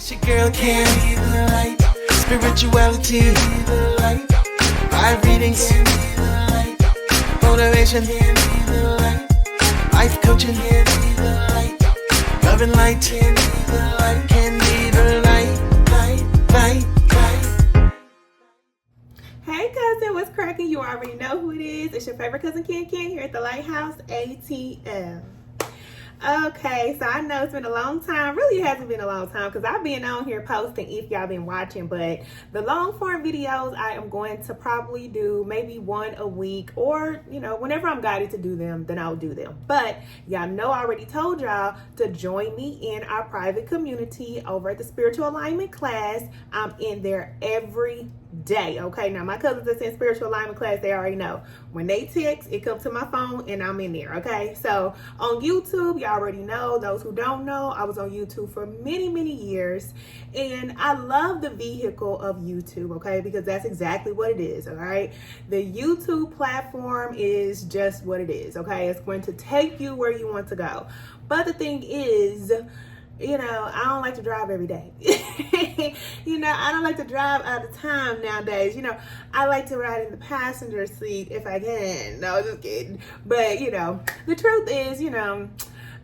It's your girl Can The Light. Spirituality, the light. Live readings, motivation, life coaching, love and light, can be the light. Hey cousin, what's cracking? You already know who it is. It's your favorite cousin Can here at the Lighthouse ATL. Okay, so I know it's been a long time. Really, it hasn't been a long time because I've been on here posting if y'all been watching, but the long form videos I am going to probably do maybe one a week, or whenever I'm guided to do them, then I'll do them. But y'all know I already told y'all to join me in our private community over at the spiritual alignment class. I'm in there every day. Okay, now my cousins that's in spiritual alignment class, they already know when they text, it comes to my phone and I'm in there. Okay, so on YouTube, y'all already know. Those who don't know, I was on YouTube for many years, and I love the vehicle of YouTube, okay, because that's exactly what it is. All right, the YouTube platform is just what it is. Okay, it's going to take you where you want to go, but the thing is, I don't like to drive every day. I don't like to drive all the time nowadays. I like to ride in the passenger seat if I can. No, just kidding. But, the truth is,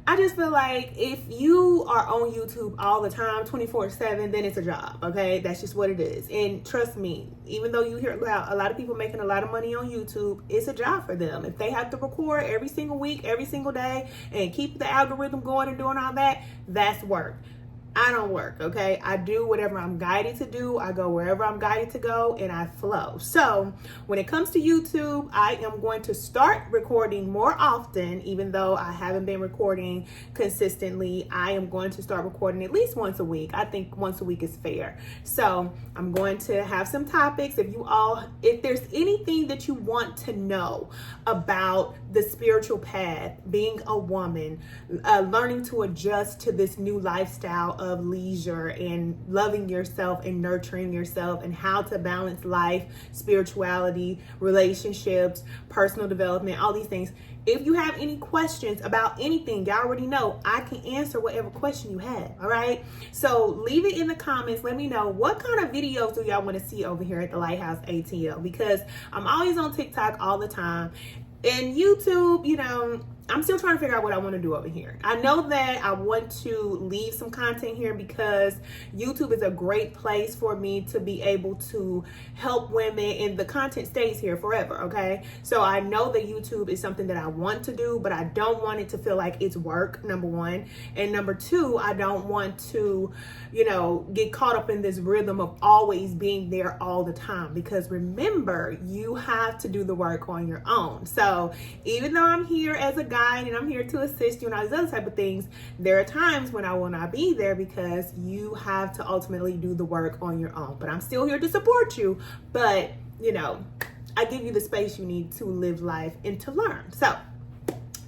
I just feel like if you are on YouTube all the time, 24/7, then it's a job, okay? That's just what it is. And trust me, even though you hear about a lot of people making a lot of money on YouTube, it's a job for them. If they have to record every single week, every single day, and keep the algorithm going and doing all that, that's work. I don't work, okay? I do whatever I'm guided to do. I go wherever I'm guided to go, and I flow. So when it comes to YouTube, I am going to start recording more often, even though I haven't been recording consistently. I am going to start recording at least once a week. I think once a week is fair. So I'm going to have some topics. If there's anything that you want to know about the spiritual path, being a woman, learning to adjust to this new lifestyle of leisure and loving yourself and nurturing yourself, and how to balance life, spirituality, relationships, personal development, all these things. If you have any questions about anything, y'all already know I can answer whatever question you have. All right, so leave it in the comments. Let me know what kind of videos do y'all want to see over here at the Lighthouse ATL, because I'm always on TikTok all the time. And YouTube, I'm still trying to figure out what I want to do over here. I know that I want to leave some content here because YouTube is a great place for me to be able to help women, and the content stays here forever, okay? So I know that YouTube is something that I want to do, but I don't want it to feel like it's work, number one. And number two, I don't want to, get caught up in this rhythm of always being there all the time, because remember, you have to do the work on your own. So even though I'm here as a guide and I'm here to assist you and all these other type of things, there are times when I will not be there because you have to ultimately do the work on your own. But I'm still here to support you. But, I give you the space you need to live life and to learn. So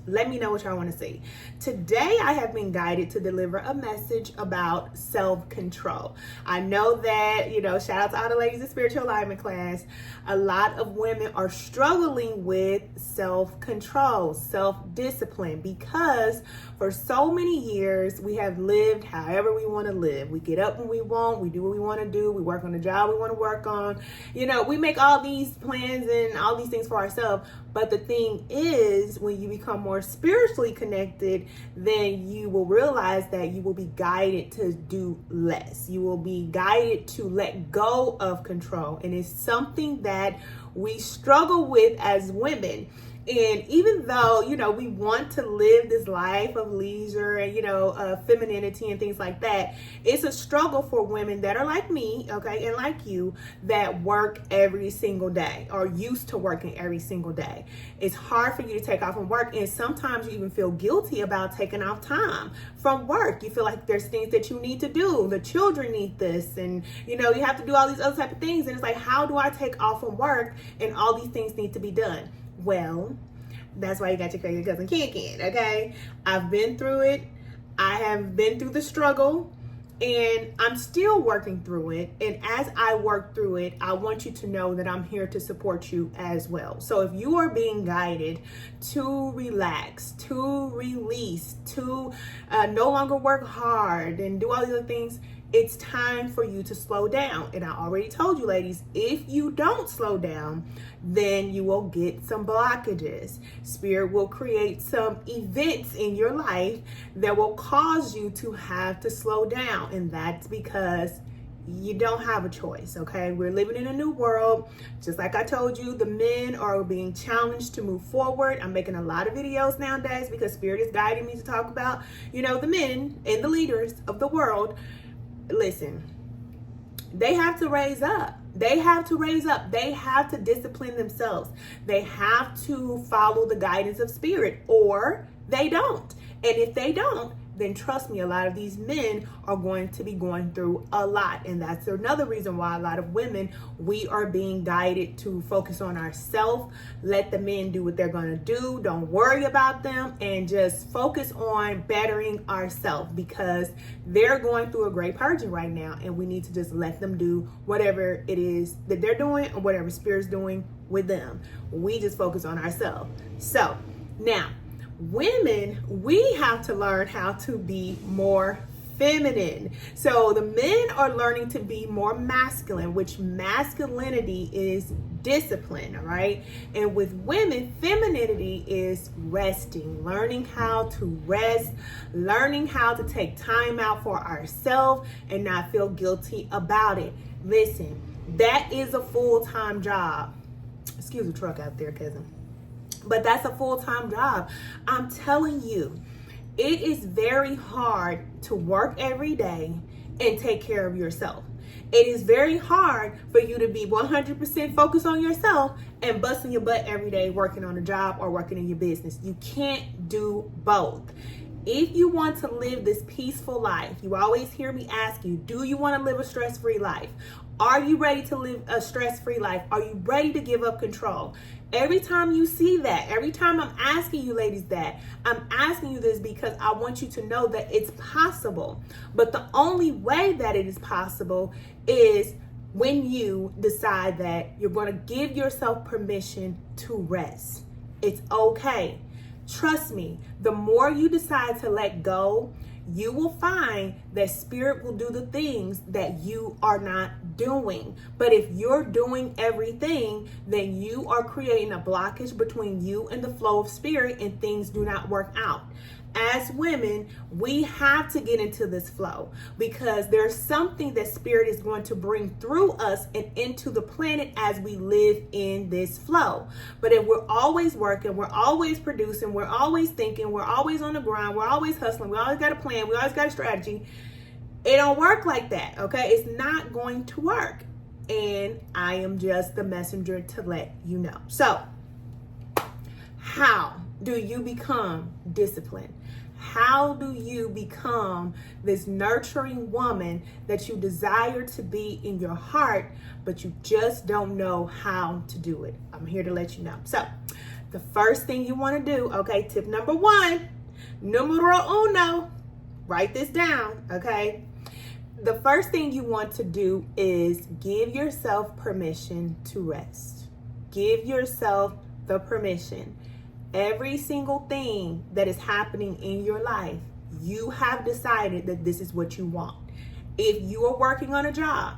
let me know what y'all want to see. Today, I have been guided to deliver a message about self-control. I know that, shout out to all the ladies in spiritual alignment class. A lot of women are struggling with self-control, self-discipline, because for so many years, we have lived however we want to live. We get up when we want, we do what we want to do, we work on the job we want to work on. We make all these plans and all these things for ourselves. But the thing is, when you become more spiritually connected, then you will realize that you will be guided to do less. You will be guided to let go of control. And it's something that we struggle with as women. And even though, we want to live this life of leisure and, femininity and things like that, it's a struggle for women that are like me, okay, and like you, that work every single day or used to working every single day. It's hard for you to take off from work, and sometimes you even feel guilty about taking off time from work. You feel like there's things that you need to do. The children need this, and, you have to do all these other type of things. And it's like, how do I take off from work and all these things need to be done? Well, that's why you got your crazy cousin Can, okay? I've been through it. I have been through the struggle, and I'm still working through it. And as I work through it, I want you to know that I'm here to support you as well. So if you are being guided to relax, to release, to no longer work hard and do all these other things, it's time for you to slow down. And I already told you, ladies, if you don't slow down, then you will get some blockages. Spirit will create some events in your life that will cause you to have to slow down. And that's because you don't have a choice, okay? We're living in a new world. Just like I told you, the men are being challenged to move forward. I'm making a lot of videos nowadays because Spirit is guiding me to talk about, the men and the leaders of the world. Listen, they have to raise up. They have to raise up. They have to discipline themselves. They have to follow the guidance of Spirit, or they don't. And if they don't, then trust me, a lot of these men are going to be going through a lot. And that's another reason why a lot of women, we are being guided to focus on ourselves. Let the men do what they're going to do. Don't worry about them, and just focus on bettering ourselves, because they're going through a great purging right now. And we need to just let them do whatever it is that they're doing, or whatever Spirit's doing with them. We just focus on ourselves. So now, women, we have to learn how to be more feminine. So the men are learning to be more masculine, which masculinity is discipline, all right? And with women, femininity is resting, learning how to rest, learning how to take time out for ourselves and not feel guilty about it. Listen, that is a full-time job. Excuse the truck out there, cousin. But that's a full-time job. I'm telling you, it is very hard to work every day and take care of yourself. It is very hard for you to be 100% focused on yourself and busting your butt every day working on a job or working in your business. You can't do both. If you want to live this peaceful life, you always hear me ask you, do you want to live a stress-free life? Are you ready to live a stress-free life? Are you ready to give up control? Every time you see that, every time I'm asking you ladies that, I'm asking you this because I want you to know that it's possible. But the only way that it is possible is when you decide that you're going to give yourself permission to rest. It's okay. Trust me, the more you decide to let go, you will find that Spirit will do the things that you are not doing. But if you're doing everything, then you are creating a blockage between you and the flow of Spirit, and things do not work out. As women, we have to get into this flow, because there's something that Spirit is going to bring through us and into the planet as we live in this flow. But if we're always working, we're always producing, we're always thinking, we're always on the grind, we're always hustling, we always got a plan, we always got a strategy, it don't work like that, okay? It's not going to work. And I am just the messenger to let you know. So, how do you become disciplined? How do you become this nurturing woman that you desire to be in your heart, but you just don't know how to do it? I'm here to let you know. So, the first thing you want to do, okay, tip number 1, numero uno, write this down, okay? The first thing you want to do is give yourself permission to rest. Give yourself the permission. Every single thing that is happening in your life, you have decided that this is what you want. If you are working on a job,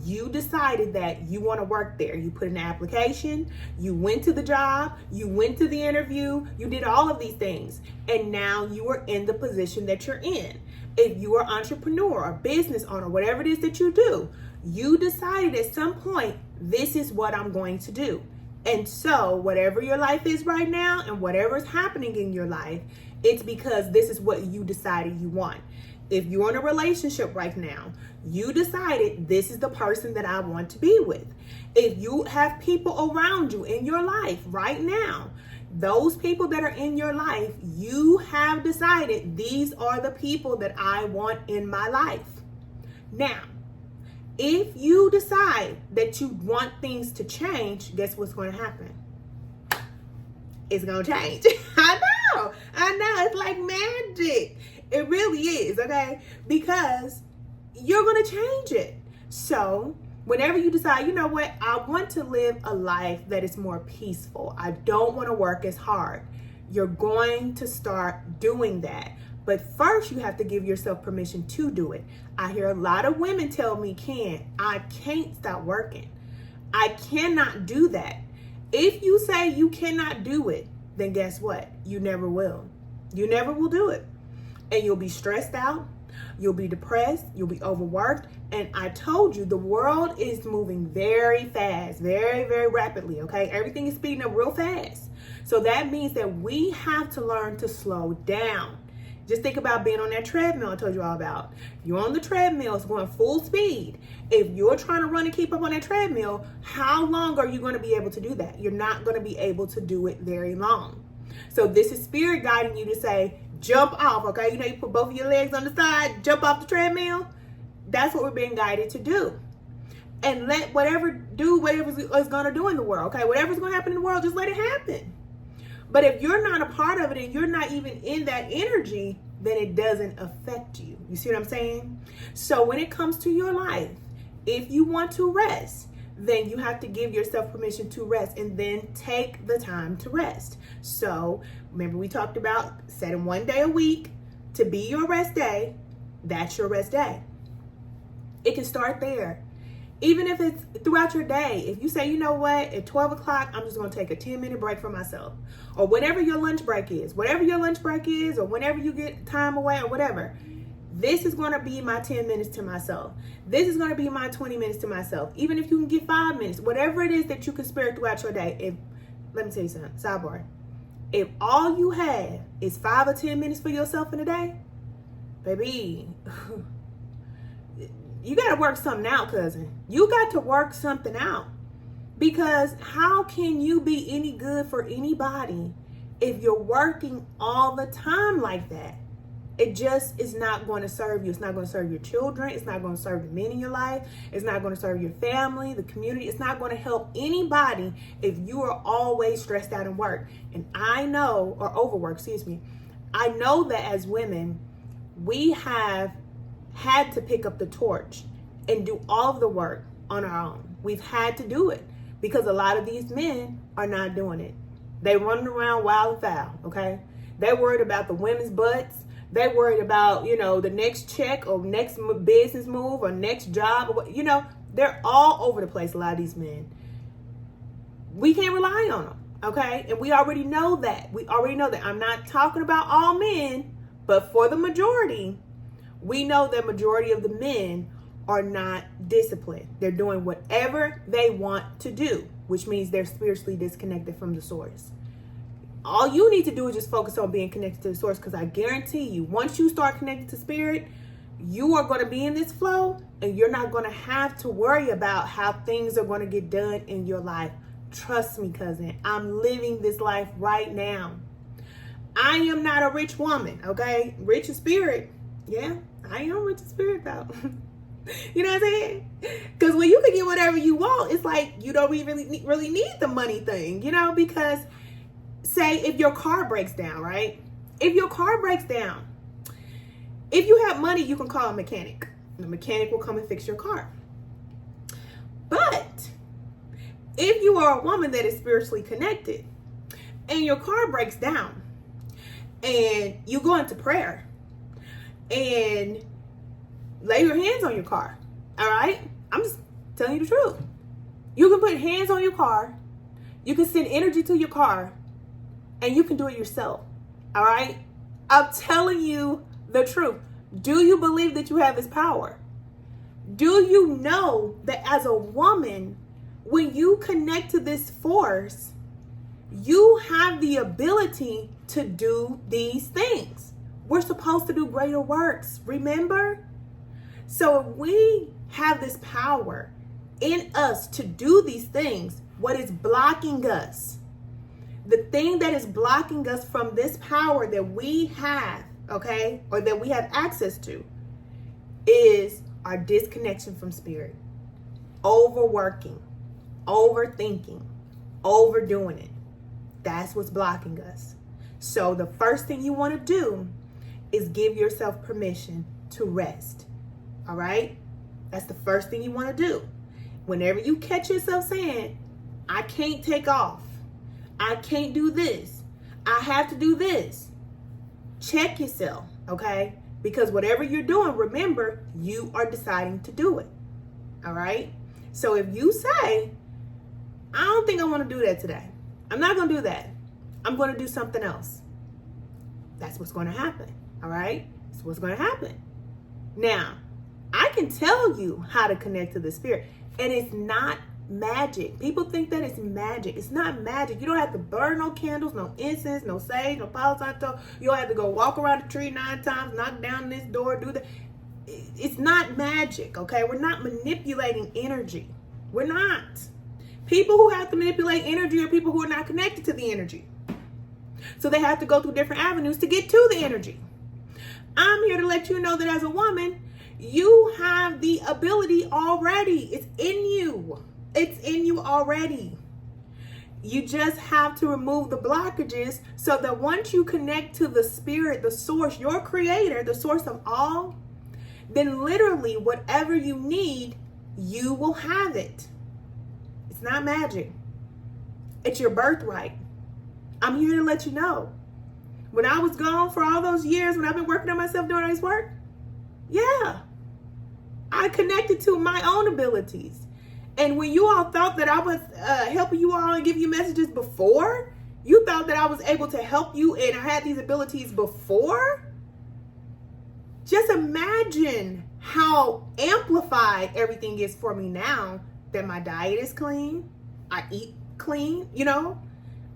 you decided that you want to work there. You put in an application, you went to the job, you went to the interview, you did all of these things, and now you are in the position that you're in. If you are an entrepreneur or business owner, whatever it is that you do, you decided at some point, this is what I'm going to do. And so whatever your life is right now and whatever is happening in your life, it's because this is what you decided you want. If you're in a relationship right now, you decided this is the person that I want to be with. If you have people around you in your life right now, those people that are in your life, you have decided these are the people that I want in my life. Now, if you decide that you want things to change, guess what's going to happen? It's going to change. I know. It's like magic. It really is, okay? Because you're going to change it. So whenever you decide, you know what, I want to live a life that is more peaceful. I don't want to work as hard. You're going to start doing that But first, you have to give yourself permission to do it. I hear a lot of women tell me, I can't stop working. I cannot do that. If you say you cannot do it, then guess what? You never will. You never will do it. And you'll be stressed out. You'll be depressed. You'll be overworked. And I told you, the world is moving very fast, very, very rapidly, okay? Everything is speeding up real fast. So that means that we have to learn to slow down. Just think about being on that treadmill I told you all about. You're on the treadmill, it's going full speed. If you're trying to run and keep up on that treadmill, how long are you going to be able to do that? You're not going to be able to do it very long. So this is spirit guiding you to say, jump off, okay? You know, you put both of your legs on the side, jump off the treadmill. That's what we're being guided to do. And let whatever is going to do in the world, okay? Whatever's going to happen in the world, just let it happen. But if you're not a part of it and you're not even in that energy, then it doesn't affect you. You see what I'm saying? So when it comes to your life, if you want to rest, then you have to give yourself permission to rest and then take the time to rest. So remember we talked about setting 1 day a week to be your rest day. That's your rest day. It can start there. Even if it's throughout your day, if you say, you know what, at 12 o'clock, I'm just going to take a 10-minute break for myself. Or whatever your lunch break is, or whenever you get time away or whatever. This is going to be my 10 minutes to myself. This is going to be my 20 minutes to myself. Even if you can get 5 minutes, whatever it is that you can spare throughout your day. Let me tell you something, sidebar. If all you have is 5 or 10 minutes for yourself in a day, baby, you got to work something out, cousin. You got to work something out. Because how can you be any good for anybody if you're working all the time like that? It just is not going to serve you. It's not going to serve your children. It's not going to serve the men in your life. It's not going to serve your family, the community. It's not going to help anybody if you are always stressed out and work. And I know, or overwork, excuse me. I know that as women, we have had to pick up the torch and do all of the work on our own. We've had to do it because a lot of these men are not doing it. They running around wild and foul, okay? They're worried about the women's butts. They're worried about, the next check or next business move or next job. Or, they're all over the place, a lot of these men. We can't rely on them, okay? And we already know that. I'm not talking about all men, but for the majority, we know that majority of the men are not disciplined. They're doing whatever they want to do, which means they're spiritually disconnected from the source. All you need to do is just focus on being connected to the source, because I guarantee you, once you start connected to spirit, you are going to be in this flow and you're not going to have to worry about how things are going to get done in your life. Trust me, cousin. I'm living this life right now. I am not a rich woman, okay? Rich in spirit. Yeah, I am rich in spirit though. You know what I'm saying? Because when you can get whatever you want, it's like you don't really need the money thing, because say if your car breaks down, right? If your car breaks down, if you have money, you can call a mechanic. The mechanic will come and fix your car. But if you are a woman that is spiritually connected and your car breaks down and you go into prayer and lay your hands on your car, all right? I'm just telling you the truth. You can put hands on your car. You can send energy to your car. And you can do it yourself, all right? I'm telling you the truth. Do you believe that you have this power? Do you know that as a woman, when you connect to this force, you have the ability to do these things? We're supposed to do greater works, remember? So if we have this power in us to do these things, what is blocking us? The thing that is blocking us from this power that we have, okay, or that we have access to, is our disconnection from spirit. Overworking, overthinking, overdoing it. That's what's blocking us. So the first thing you want to do is give yourself permission to rest. All right? That's the first thing you want to do. Whenever you catch yourself saying, I can't take off, I can't do this, I have to do this, check yourself. okay? Because whatever you're doing, remember, you are deciding to do it, all right? So if you say, I don't think I want to do that today. I'm not going to do that. I'm going to do something else. That's what's going to happen, all right? That's what's going to happen. Now, I can tell you how to connect to the spirit, and it's not magic. People think that it's magic. It's not magic. You don't have to burn no candles, no incense, no sage, no Palo Santo. You don't have to go walk around the tree 9 times, knock down this door, do that. It's not magic, okay? We're not manipulating energy. We're not. People who have to manipulate energy are people who are not connected to the energy. So they have to go through different avenues to get to the energy. I'm here to let you know that as a woman, you have the ability already. It's in you. It's in you already. You just have to remove the blockages so that once you connect to the spirit, the source, your creator, the source of all, then literally whatever you need, you will have it. It's not magic. It's your birthright. I'm here to let you know. When I was gone for all those years, when I've been working on myself doing all this work, yeah, I connected to my own abilities. And when you all thought that I was helping you all and giving you messages before, you thought that I was able to help you and I had these abilities before? Just imagine how amplified everything is for me now that my diet is clean. I eat clean,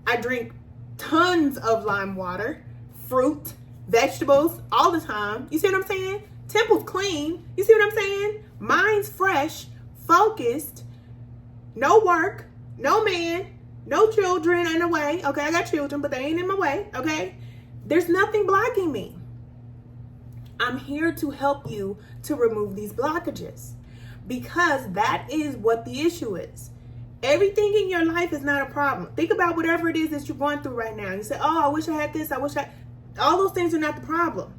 I drink tons of lime water, fruit, vegetables all the time. You see what I'm saying? Temple's clean. You see what I'm saying? Mind's fresh, focused, no work, no man, no children in the way. Okay, I got children, but they ain't in my way. Okay, there's nothing blocking me. I'm here to help you to remove these blockages because that is what the issue is. Everything in your life is not a problem. Think about whatever it is that you're going through right now. You say, oh, I wish I had this. All those things are not the problem.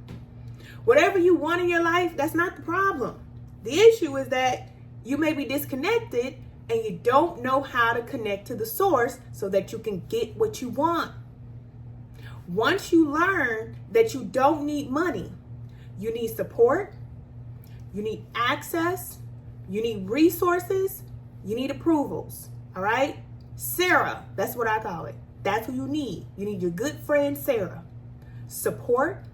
Whatever you want in your life, that's not the problem. The issue is that you may be disconnected and you don't know how to connect to the source so that you can get what you want. Once you learn that you don't need money, you need support, you need access, you need resources, you need approvals, all right? Sarah, that's what I call it. That's who you need. You need your good friend, Sarah. Support,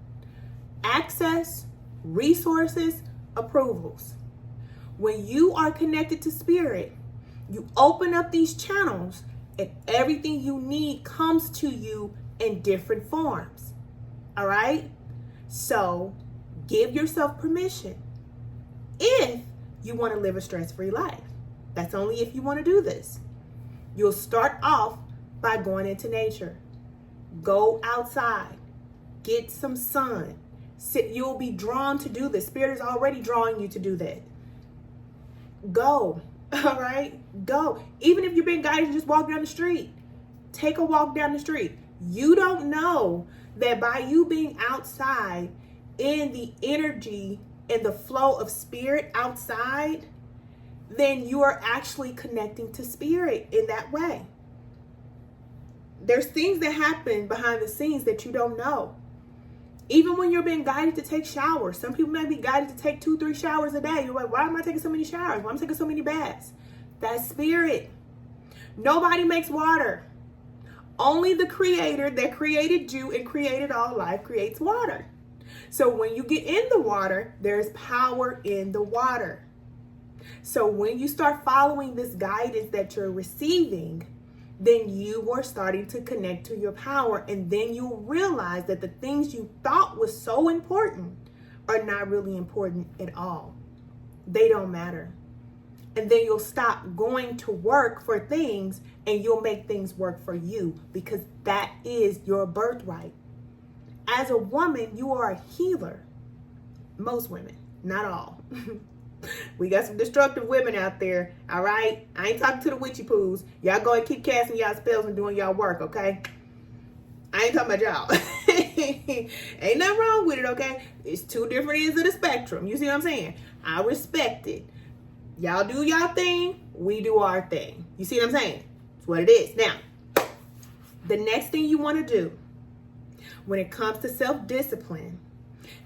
access, resources, approvals. When you are connected to spirit, you open up these channels and everything you need comes to you in different forms, all right? So give yourself permission if you want to live a stress-free life. That's only if you want to do this. You'll start off by going into nature. Go outside. Get some sun. You'll be drawn to do this. Spirit is already drawing you to do that. Go. All right? Go. Even if you've been guided to just walk down the street, take a walk down the street. You don't know that by you being outside in the energy and the flow of spirit outside, then you are actually connecting to spirit in that way. There's things that happen behind the scenes that you don't know. Even when you're being guided to take showers, some people may be guided to take 2-3 showers a day. You're like, why am I taking so many showers? Why am I taking so many baths? That's spirit. Nobody makes water. Only the creator that created you and created all life creates water. So when you get in the water, there's power in the water. So when you start following this guidance that you're receiving, then you are starting to connect to your power. And then you'll realize that the things you thought was so important are not really important at all. They don't matter. And then you'll stop going to work for things and you'll make things work for you because that is your birthright. As a woman, you are a healer. Most women, not all. We got some destructive women out there, all right? I ain't talking to the witchy poos. Y'all go and keep casting y'all spells and doing y'all work, okay? I ain't talking about y'all. Ain't nothing wrong with it, okay? It's two different ends of the spectrum. You see what I'm saying? I respect it. Y'all do y'all thing, we do our thing. You see what I'm saying? It's what it is. Now, the next thing you want to do when it comes to self-discipline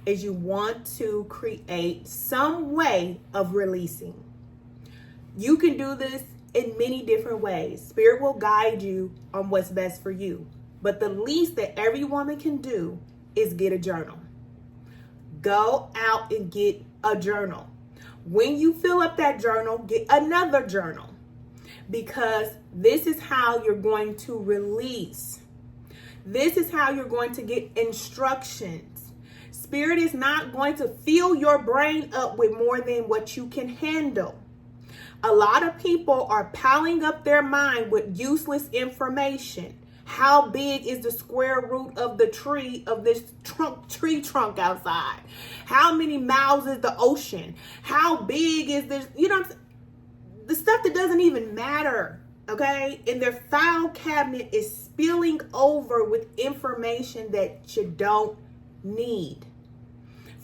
is you want to create some way of releasing. You can do this in many different ways. Spirit will guide you on what's best for you. But the least that every woman can do is get a journal. Go out and get a journal. When you fill up that journal, get another journal. Because this is how you're going to release. This is how you're going to get instructions. Spirit is not going to fill your brain up with more than what you can handle. A lot of people are piling up their mind with useless information. How big is the square root of the tree of this tree trunk outside? How many miles is the ocean? How big is this? You know, the stuff that doesn't even matter, okay? And their file cabinet is spilling over with information that you don't need.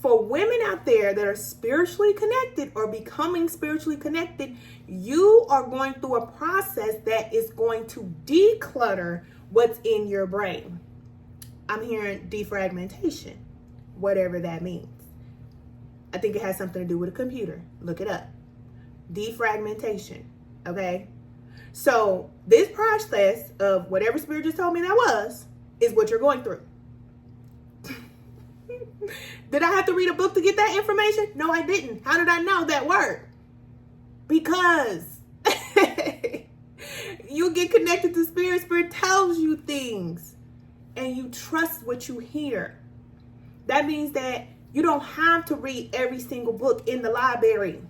For women out there that are spiritually connected or becoming spiritually connected, you are going through a process that is going to declutter what's in your brain. I'm hearing defragmentation, whatever that means. I think it has something to do with a computer. Look it up. Defragmentation, okay? So this process of whatever spirit just told me that was, is what you're going through. Did I have to read a book to get that information? No, I didn't. How did I know that word? Because you get connected to spirit. Spirit tells you things and you trust what you hear. That means that you don't have to read every single book in the library.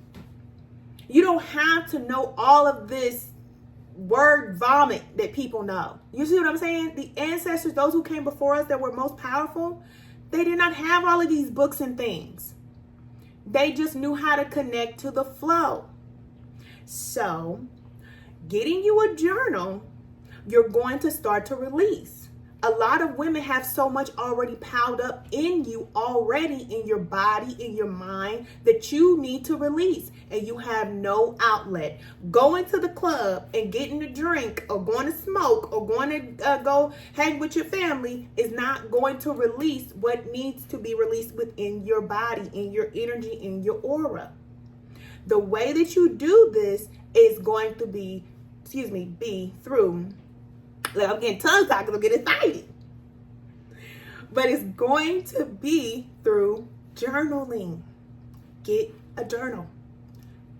You don't have to know all of this word vomit that people know. You see what I'm saying? The ancestors, those who came before us that were most powerful, they did not have all of these books and things. They just knew how to connect to the flow. So, getting you a journal, you're going to start to release. A lot of women have so much already piled up in you already, in your body, in your mind, that you need to release, and you have no outlet. Going to the club and getting a drink or going to smoke or going to go hang with your family is not going to release what needs to be released within your body, in your energy, in your aura. The way that you do this is going to be through, I'm getting tongue tied because I'm getting excited. But it's going to be through journaling. Get a journal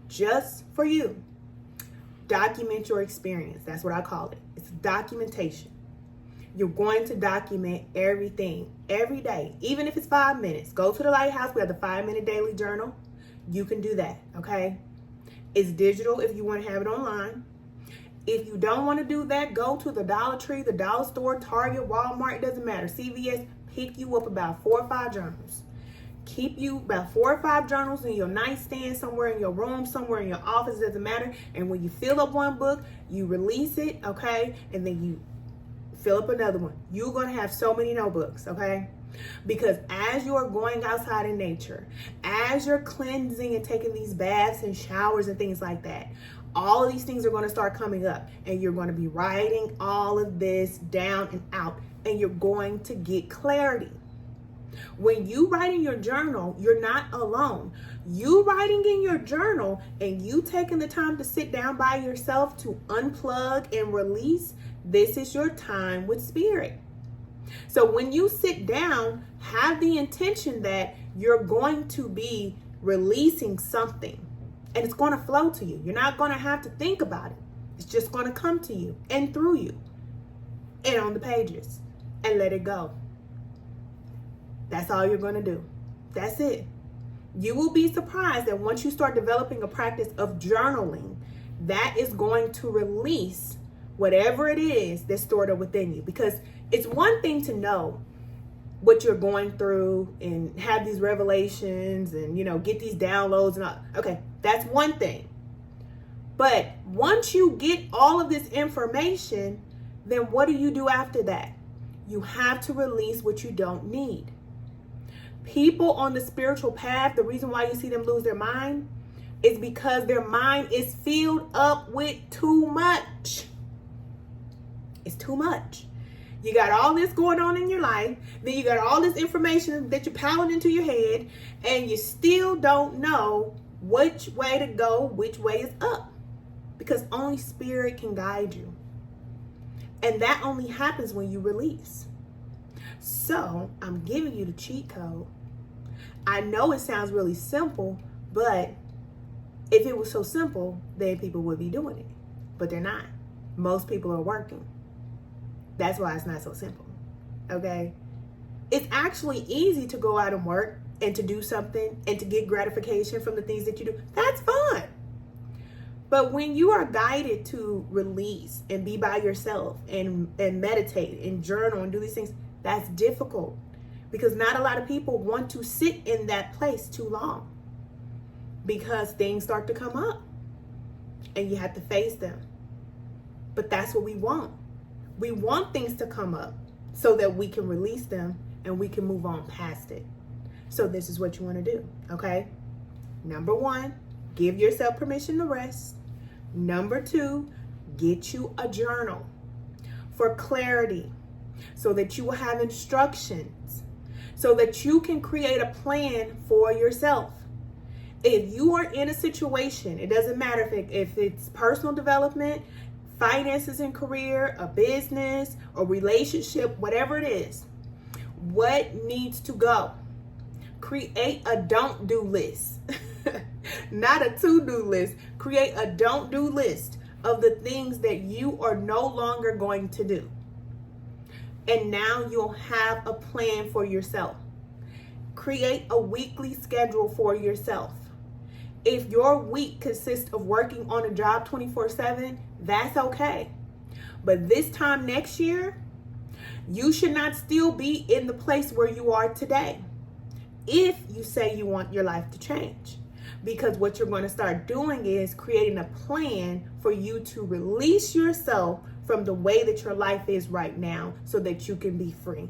just for you. Document your experience. That's what I call it. It's documentation. You're going to document everything every day, even if it's 5 minutes. Go to the Lighthouse. We have the 5-minute daily journal. You can do that, okay? It's digital if you want to have it online. If you don't want to do that, go to the Dollar Tree, the Dollar Store, Target, Walmart, it doesn't matter. CVS, pick you up about 4 or 5 journals. Keep you about 4 or 5 journals in your nightstand, somewhere in your room, somewhere in your office, it doesn't matter. And when you fill up one book, you release it, okay? And then you fill up another one. You're going to have so many notebooks, okay? Because as you are going outside in nature, as you're cleansing and taking these baths and showers and things like that, all of these things are going to start coming up, and you're going to be writing all of this down and out, and you're going to get clarity. When you write in your journal, you're not alone. You writing in your journal and you taking the time to sit down by yourself to unplug and release, this is your time with spirit. So when you sit down, have the intention that you're going to be releasing something. And it's going to flow to you. You're not going to have to think about it. It's just going to come to you and through you and on the pages, and let it go. That's all you're going to do. That's it. You will be surprised that once you start developing a practice of journaling, that is going to release whatever it is that's stored up within you. Because it's one thing to know what you're going through and have these revelations and, get these downloads and all. Okay, that's one thing. But once you get all of this information, then what do you do after that? You have to release what you don't need. People on the spiritual path, the reason why you see them lose their mind is because their mind is filled up with too much. It's too much. You got all this going on in your life. Then you got all this information that you're piling into your head, and you still don't know which way to go, which way is up. Because only spirit can guide you. And that only happens when you release. So I'm giving you the cheat code. I know it sounds really simple, but if it was so simple, then people would be doing it. But they're not. Most people are working. That's why it's not so simple. Okay? It's actually easy to go out and work and to do something and to get gratification from the things that you do. That's fun. But when you are guided to release and be by yourself and meditate and journal and do these things, that's difficult. Because not a lot of people want to sit in that place too long. Because things start to come up. And you have to face them. But that's what we want. We want things to come up so that we can release them and we can move on past it. So this is what you want to do, okay? Number 1, give yourself permission to rest. Number 2, get you a journal for clarity so that you will have instructions, so that you can create a plan for yourself. If you are in a situation, it doesn't matter if it's personal development, finances and career, a business, a relationship, whatever it is, what needs to go? Create a don't do list. Not a to-do list. Create a don't do list of the things that you are no longer going to do. And now you'll have a plan for yourself. Create a weekly schedule for yourself. If your week consists of working on a job 24/7, that's okay. But this time next year, you should not still be in the place where you are today if you say you want your life to change. Because what you're going to start doing is creating a plan for you to release yourself from the way that your life is right now so that you can be free.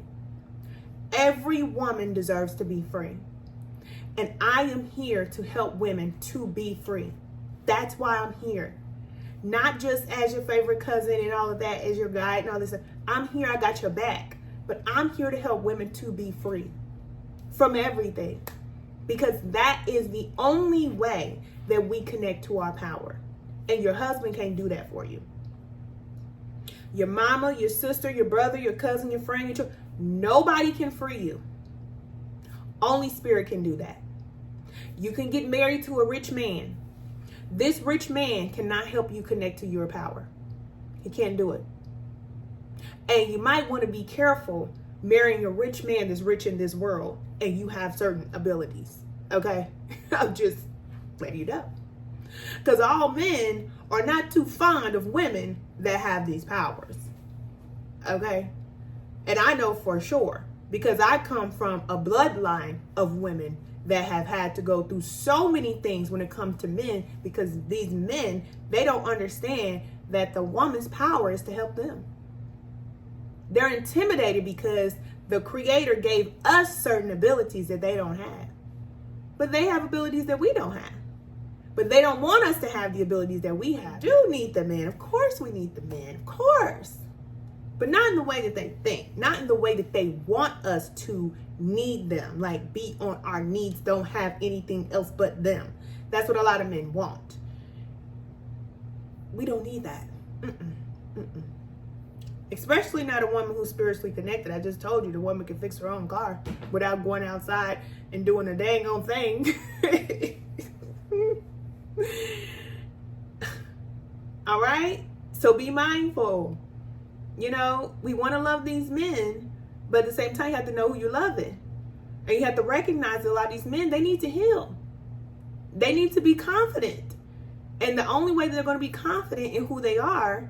Every woman deserves to be free. And I am here to help women to be free. That's why I'm here. Not just as your favorite cousin and all of that, as your guide and all this stuff. I'm here, I got your back. But I'm here to help women to be free from everything. Because that is the only way that we connect to our power. And your husband can't do that for you. Your mama, your sister, your brother, your cousin, your friend, your children, nobody can free you. Only spirit can do that. You can get married to a rich man. This rich man cannot help you connect to your power. He can't do it. And you might want to be careful marrying a rich man that's rich in this world and you have certain abilities. Okay? I'm just letting you know. Because all men are not too fond of women that have these powers. Okay? And I know for sure because I come from a bloodline of women that have had to go through so many things when it comes to men, because these men, they don't understand that the woman's power is to help them. They're intimidated because the Creator gave us certain abilities that they don't have. But they have abilities that we don't have. But they don't want us to have the abilities that we have. We do need the men. Of course we need the men. Of course. But not in the way that they think. Not in the way that they want us to need them. Like be on our needs, don't have anything else but them. That's what a lot of men want. We don't need that. Especially not a woman who's spiritually connected. I just told you the woman can fix her own car without going outside and doing a dang on thing. All right? So be mindful. You know, we want to love these men, but at the same time, you have to know who you're loving. And you have to recognize that a lot of these men, they need to heal. They need to be confident. And the only way that they're going to be confident in who they are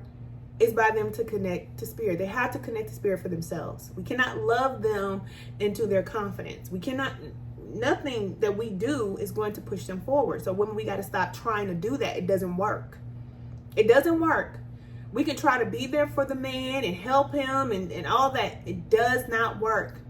is by them to connect to spirit. They have to connect to spirit for themselves. We cannot love them into their confidence. We cannot, nothing that we do is going to push them forward. So women, we got to stop trying to do that. It doesn't work. It doesn't work. We can try to be there for the man and help him and all that. It does not work.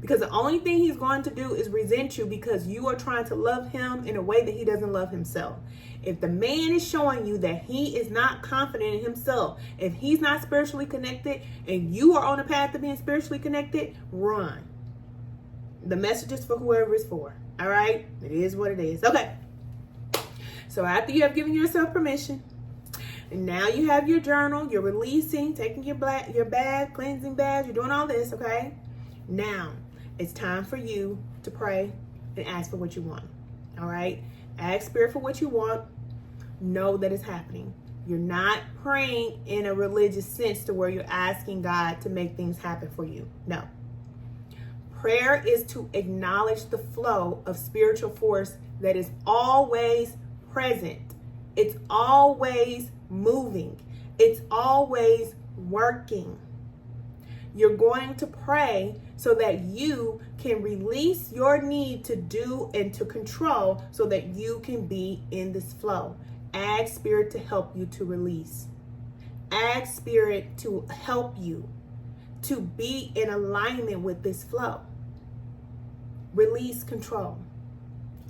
Because the only thing he's going to do is resent you because you are trying to love him in a way that he doesn't love himself. If the man is showing you that he is not confident in himself, if he's not spiritually connected and you are on the path to being spiritually connected, run. The message is for whoever it's for. All right? It is what it is. Okay. So after you have given yourself permission, and now you have your journal, you're releasing, taking your bath, cleansing bath, you're doing all this, okay? Now, it's time for you to pray and ask for what you want, all right? Ask Spirit for what you want. Know that it's happening. You're not praying in a religious sense to where you're asking God to make things happen for you. No. Prayer is to acknowledge the flow of spiritual force that is always present. It's always moving. It's always working. You're going to pray so that you can release your need to do and to control so that you can be in this flow. Ask Spirit to help you to release. Ask Spirit to help you to be in alignment with this flow. Release control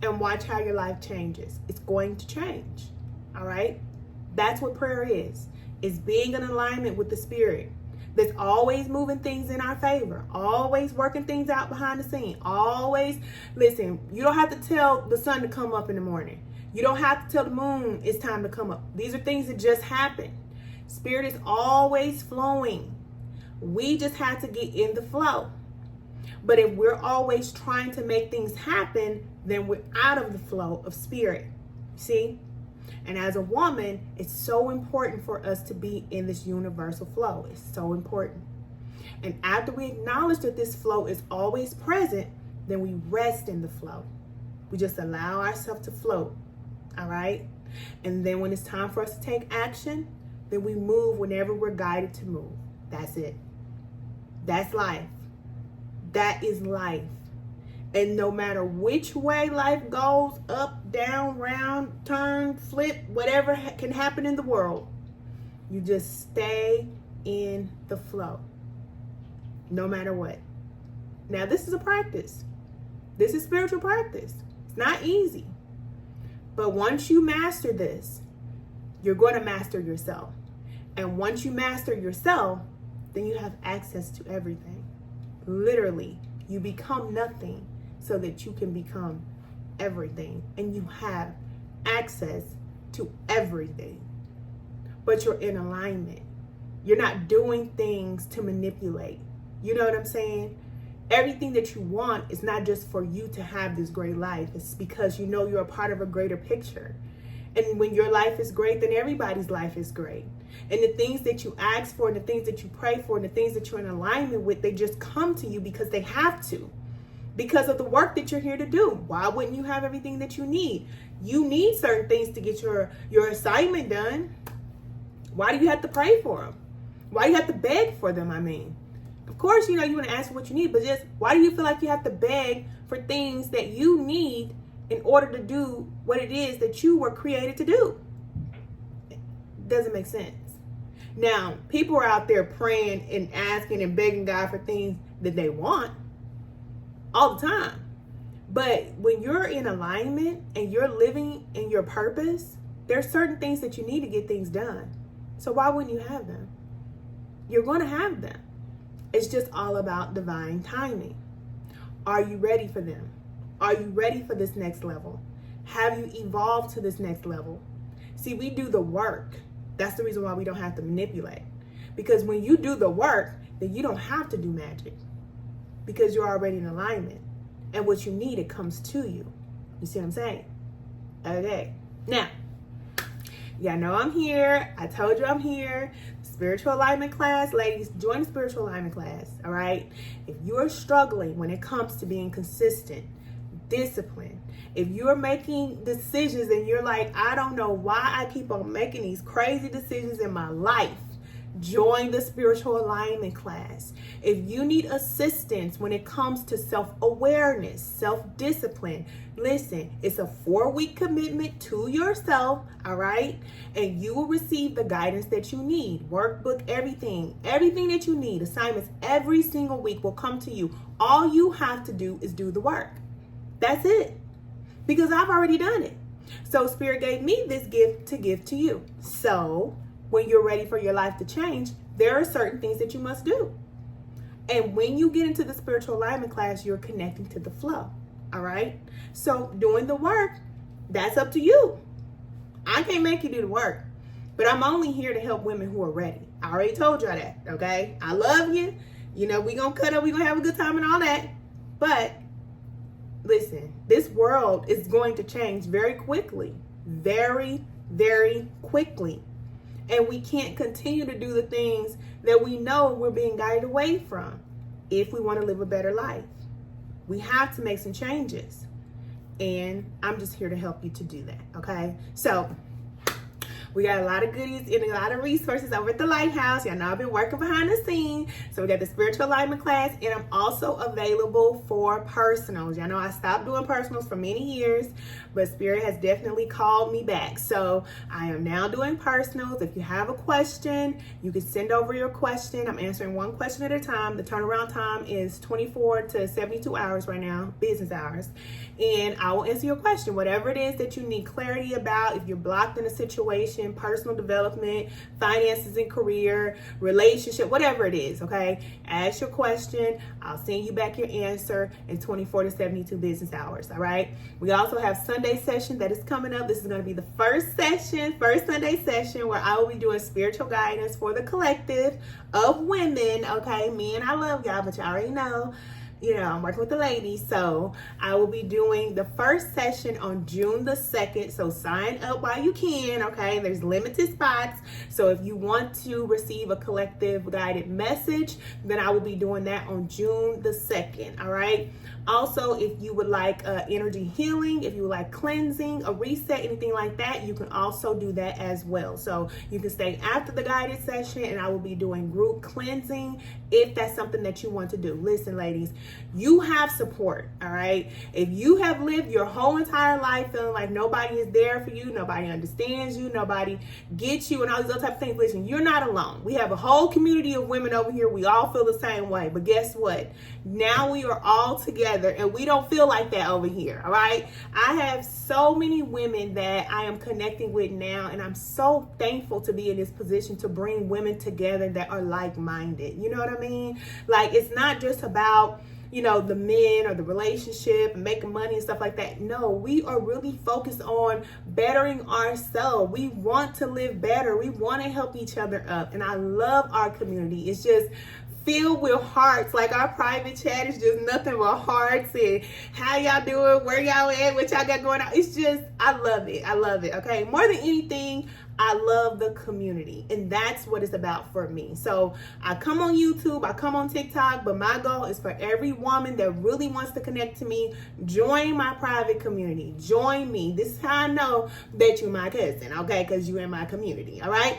and watch how your life changes. It's going to change. All right? That's what prayer is. It's being in alignment with the Spirit that's always moving things in our favor, always working things out behind the scene, always, listen, you don't have to tell the sun to come up in the morning. You don't have to tell the moon it's time to come up. These are things that just happen. Spirit is always flowing. We just have to get in the flow. But if we're always trying to make things happen, then we're out of the flow of Spirit. See? And as a woman, it's so important for us to be in this universal flow. It's so important. And after we acknowledge that this flow is always present, then we rest in the flow. We just allow ourselves to float. All right? And then when it's time for us to take action, then we move whenever we're guided to move. That's it. That's life. That is life. And no matter which way life goes, up, down, round, turn, flip, whatever can happen in the world, you just stay in the flow, no matter what. Now, this is a practice. This is spiritual practice. It's not easy. But once you master this, you're going to master yourself. And once you master yourself, then you have access to everything. Literally, you become nothing so that you can become everything, and you have access to everything. But you're in alignment. You're not doing things to manipulate. You know what I'm saying? Everything that you want is not just for you to have this great life. It's because you know you're a part of a greater picture. And when your life is great, then everybody's life is great. And the things that you ask for, and the things that you pray for, and the things that you're in alignment with, they just come to you because they have to. Because of the work that you're here to do. Why wouldn't you have everything that you need? You need certain things to get your assignment done. Why do you have to pray for them? Why do you have to beg for them, I mean? Of course, you want to ask for what you need, but just why do you feel like you have to beg for things that you need in order to do what it is that you were created to do? It doesn't make sense. Now, people are out there praying and asking and begging God for things that they want all the time. But when you're in alignment and you're living in your purpose, there's certain things that you need to get things done. So why wouldn't you have them? You're going to have them. It's just all about divine timing. Are you ready for them? Are you ready for this next level? Have you evolved to this next level? See, we do the work. That's the reason why we don't have to manipulate. Because when you do the work, then you don't have to do magic. Because you're already in alignment. And what you need, it comes to you. You see what I'm saying? Okay. Now, y'all know I'm here. I told you I'm here. Spiritual alignment class. Ladies, join the spiritual alignment class. All right? If you're struggling when it comes to being consistent, disciplined, if you're making decisions and you're like, I don't know why I keep on making these crazy decisions in my life, join the spiritual alignment class. If you need assistance when it comes to self-awareness, self-discipline, listen, it's a 4-week commitment to yourself, all right? And you will receive the guidance that you need, workbook, everything that you need, assignments every single week will come to you. All you have to do is do the work. That's it. Because I've already done it. So Spirit gave me this gift to give to you. So when you're ready for your life to change, there are certain things that you must do. And when you get into the spiritual alignment class, you're connecting to the flow. All right. So doing the work, that's up to you. I can't make you do the work, but I'm only here to help women who are ready. I already told y'all that. Okay. I love you. You know, we're going to cut up. We're going to have a good time and all that. But listen, this world is going to change very quickly. Very, very quickly. And we can't continue to do the things that we know we're being guided away from if we want to live a better life. We have to make some changes. And I'm just here to help you to do that, okay? So we got a lot of goodies and a lot of resources over at the Lighthouse. Y'all know I've been working behind the scenes. So we got the spiritual alignment class, and I'm also available for personals. Y'all know I stopped doing personals for many years, but Spirit has definitely called me back. So I am now doing personals. If you have a question, you can send over your question. I'm answering one question at a time. The turnaround time is 24 to 72 hours right now, business hours. And I will answer your question, whatever it is that you need clarity about. If you're blocked in a situation, personal development, finances and career, relationship, whatever it is, okay? Ask your question. I'll send you back your answer in 24 to 72 business hours, all right? We also have Sunday session that is coming up. This is going to be the first Sunday session where I will be doing spiritual guidance for the collective of women, okay? Men, I love y'all, but y'all already know. You know, I'm working with the ladies, so I will be doing the first session on June the 2nd, so sign up while you can, okay? There's limited spots, so if you want to receive a collective guided message, then I will be doing that on June the 2nd, all right? Also, if you would like energy healing, if you would like cleansing, a reset, anything like that, you can also do that as well. So you can stay after the guided session, and I will be doing group cleansing if that's something that you want to do. Listen, ladies, you have support, all right? If you have lived your whole entire life feeling like nobody is there for you, nobody understands you, nobody gets you, and all these other type of things, listen, you're not alone. We have a whole community of women over here. We all feel the same way. But guess what? Now we are all together, and we don't feel like that over here, all right? I have so many women that I am connecting with now, and I'm so thankful to be in this position to bring women together that are like-minded. You know what I mean? Like, it's not just about, you know, the men or the relationship and making money and stuff like that. No, we are really focused on bettering ourselves. We want to live better. We want to help each other up. And I love our community. It's just filled with hearts. Like, our private chat is just nothing but hearts and how y'all doing, where y'all at, what y'all got going on. It's just, I love it. I love it. Okay. More than anything, I love the community, and that's what it's about for me. So I come on YouTube, I come on TikTok, but my goal is for every woman that really wants to connect to me, join my private community. Join me. This is how I know that you're my cousin, okay? Because you're in my community, all right?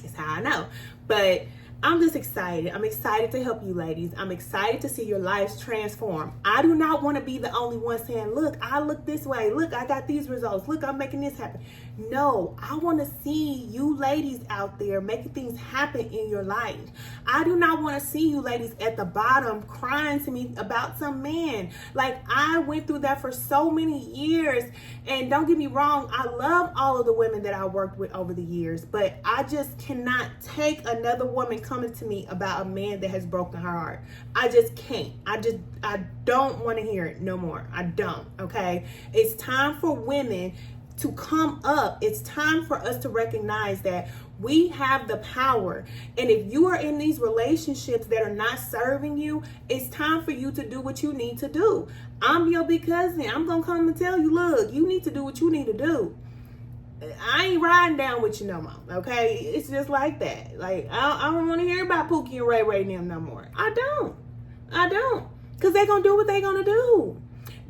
It's how I know. But I'm just excited. I'm excited to help you ladies. I'm excited to see your lives transform. I do not want to be the only one saying, look, I look this way. Look, I got these results. Look, I'm making this happen. No, I want to see you ladies out there making things happen in your life. I do not want to see you ladies at the bottom crying to me about some man. Like, I went through that for so many years. And don't get me wrong, I love all of the women that I worked with over the years, but I just cannot take another woman coming to me about a man that has broken her heart. I just can't. I don't want to hear it no more. I don't, okay? It's time for women to come up. It's time for us to recognize that we have the power. And if you are in these relationships that are not serving you, it's time for you to do what you need to do. I'm your big cousin. I'm going to come and tell you, look, you need to do what you need to do. I ain't riding down with you no more, okay? It's just like that. Like, I don't want to hear about Pookie and Ray Ray and them no more. I don't. Because they're going to do what they're going to do.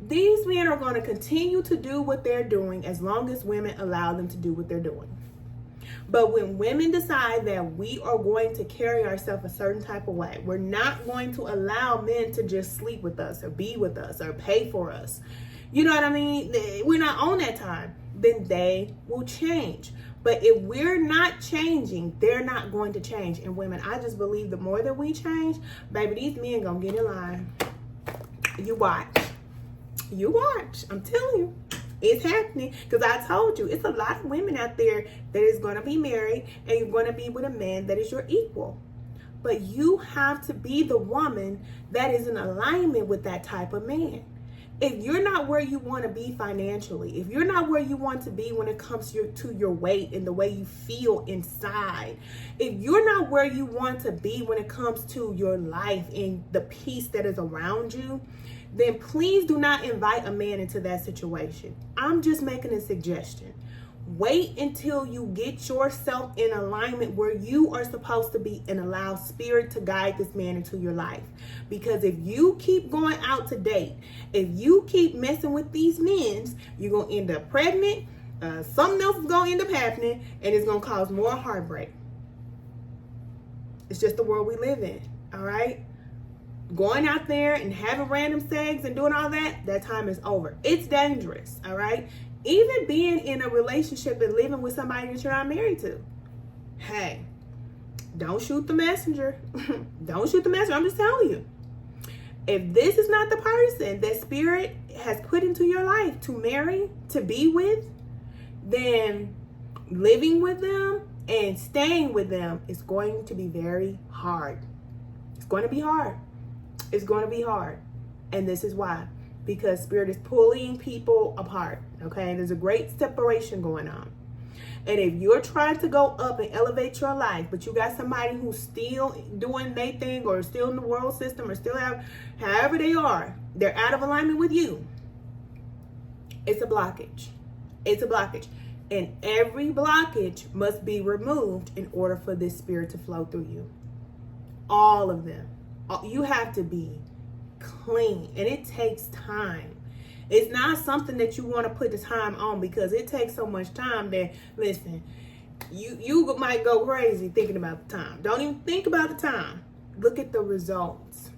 These men are going to continue to do what they're doing as long as women allow them to do what they're doing. But when women decide that we are going to carry ourselves a certain type of way, we're not going to allow men to just sleep with us or be with us or pay for us. You know what I mean? We're not on that time. Then they will change. But if we're not changing, they're not going to change. And women, I just believe the more that we change, baby, these men gonna get in line. You watch. You watch. I'm telling you. It's happening, because I told you, it's a lot of women out there that is going to be married and you're going to be with a man that is your equal. But you have to be the woman that is in alignment with that type of man. If you're not where you want to be financially, if you're not where you want to be when it comes to your weight and the way you feel inside, if you're not where you want to be when it comes to your life and the peace that is around you, then please do not invite a man into that situation. I'm just making a suggestion. Wait until you get yourself in alignment where you are supposed to be and allow spirit to guide this man into your life. Because if you keep going out to date, if you keep messing with these men, you're going to end up pregnant, something else is going to end up happening, and it's going to cause more heartbreak. It's just the world we live in, all right? Going out there and having random sex and doing all that time is over. It's dangerous, all right? Even being in a relationship and living with somebody that you're not married to. Hey, don't shoot the messenger. Don't shoot the messenger. I'm just telling you. If this is not the person that spirit has put into your life to marry, to be with, then living with them and staying with them is going to be very hard. It's going to be hard. It's going to be hard. And this is why. Because spirit is pulling people apart. Okay? There's a great separation going on. And if you're trying to go up and elevate your life, but you got somebody who's still doing their thing or still in the world system or still however they are, they're out of alignment with you, it's a blockage. It's a blockage. And every blockage must be removed in order for this spirit to flow through you. All of them. You have to be clean, and it takes time. It's not something that you want to put the time on, because it takes so much time that, listen, you might go crazy thinking about the time. Don't even think about the time. Look at the results.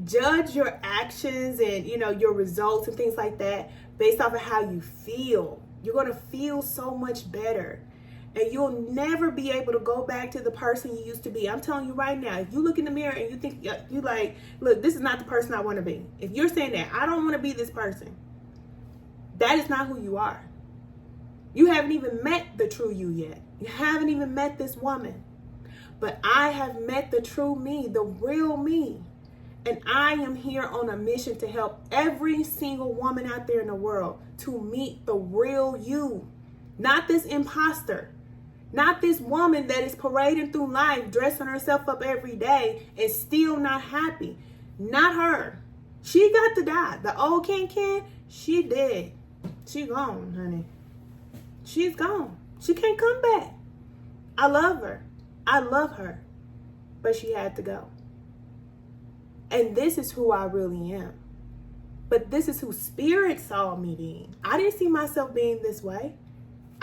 Judge your actions and, your results and things like that based off of how you feel. You're going to feel so much better. And you'll never be able to go back to the person you used to be. I'm telling you right now, if you look in the mirror and you think, you like, look, this is not the person I want to be. If you're saying that, I don't want to be this person, that is not who you are. You haven't even met the true you yet. You haven't even met this woman. But I have met the true me, the real me. And I am here on a mission to help every single woman out there in the world to meet the real you. Not this imposter. Not this woman that is parading through life, dressing herself up every day and still not happy. Not her. She got to die. The old can, she dead. She gone, honey. She's gone. She can't come back. I love her. I love her. But she had to go. And this is who I really am. But this is who spirit saw me being. I didn't see myself being this way.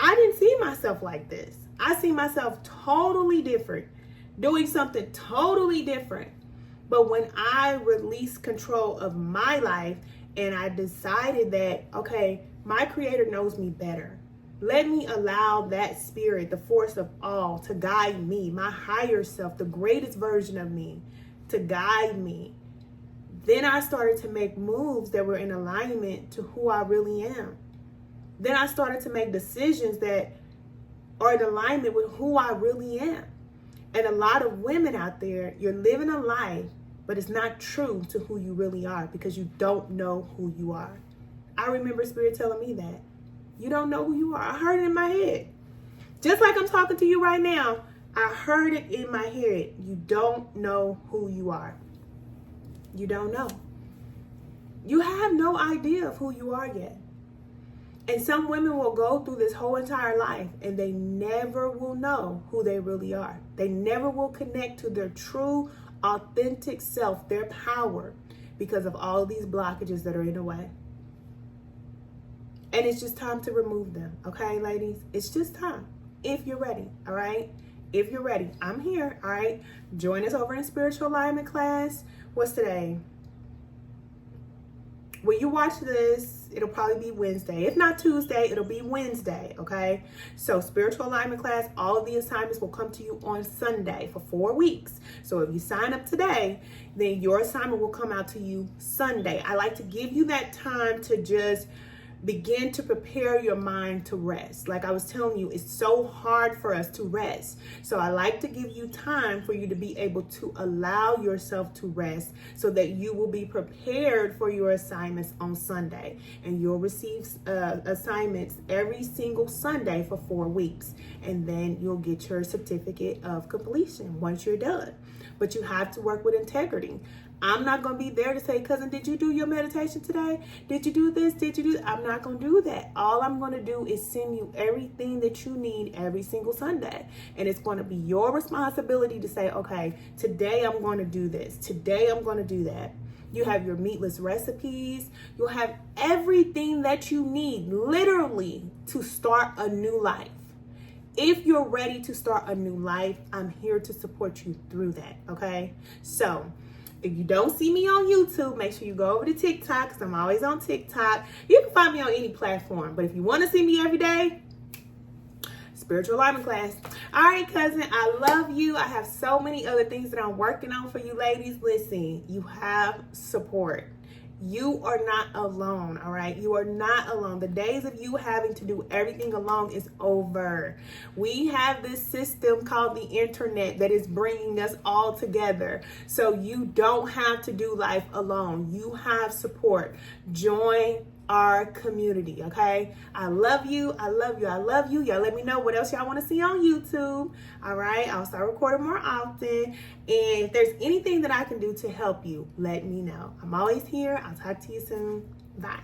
I didn't see myself like this. I see myself totally different, doing something totally different. But when I released control of my life and I decided that, okay, my creator knows me better. Let me allow that spirit, the force of all, to guide me, my higher self, the greatest version of me, to guide me. Then I started to make moves that were in alignment to who I really am. Then I started to make decisions that are in alignment with who I really am. And a lot of women out there, you're living a life, but it's not true to who you really are because you don't know who you are. I remember Spirit telling me that. You don't know who you are. I heard it in my head. Just like I'm talking to you right now, I heard it in my head. You don't know who you are. You don't know. You have no idea of who you are yet. And some women will go through this whole entire life and they never will know who they really are. They never will connect to their true, authentic self, their power, because of all these blockages that are in the way. And it's just time to remove them. Okay, ladies? It's just time. if you're ready, all right? If you're ready, I'm here, all right? Join us over in spiritual alignment class. What's today? When you watch this, it'll probably be Wednesday. If not Tuesday, it'll be Wednesday, okay? So spiritual alignment class, all of the assignments will come to you on Sunday for 4 weeks. So if you sign up today, then your assignment will come out to you Sunday. I like to give you that time to just begin to prepare your mind to rest. Like I was telling you, it's so hard for us to rest. So I like to give you time for you to be able to allow yourself to rest so that you will be prepared for your assignments on Sunday. And you'll receive assignments every single Sunday for 4 weeks. And then you'll get your certificate of completion once you're done. But you have to work with integrity. I'm not going to be there to say, cousin, did you do your meditation today? Did you do this? Did you do that? I'm not going to do that. All I'm going to do is send you everything that you need every single Sunday. And it's going to be your responsibility to say, okay, today I'm going to do this. Today I'm going to do that. You have your meatless recipes. You'll have everything that you need, literally, to start a new life. If you're ready to start a new life, I'm here to support you through that, okay? So, if you don't see me on YouTube, make sure you go over to TikTok, because I'm always on TikTok. You can find me on any platform. But if you want to see me every day, spiritual alignment class. All right, cousin, I love you. I have so many other things that I'm working on for you ladies. Listen, you have support. You are not alone, all right? You are not alone. The days of you having to do everything alone is over. We have this system called the internet that is bringing us all together. So you don't have to do life alone. You have support. Join our community, okay? I love you. I love you. I love you. Y'all let me know what else y'all want to see on YouTube. All right, I'll start recording more often. And if there's anything that I can do to help you, let me know. I'm always here. I'll talk to you soon. Bye.